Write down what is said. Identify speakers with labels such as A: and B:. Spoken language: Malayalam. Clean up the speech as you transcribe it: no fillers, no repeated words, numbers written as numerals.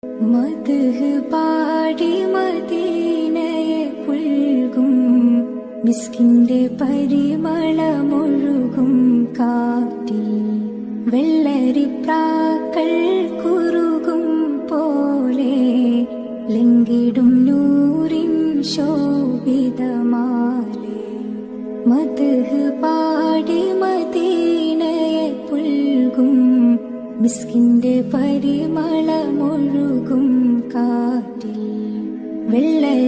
A: മദ്ഹ് പാടി മദീനയെ പുൽകും മിസ്കിന്റെ പരിമളമൊഴുകും കാറ്റിൽ വെള്ളരിപ്രാക്കൾ കുറുകും പോലെ ലംഘിടും നൂറിൻ ശോഭിതമാലെ. മദ്ഹ് പാടി മദീനയെ പുൽകും മിസ്കിന്റെ പരിമളമൊഴുകും കാറ്റിൽ വെള്ളരി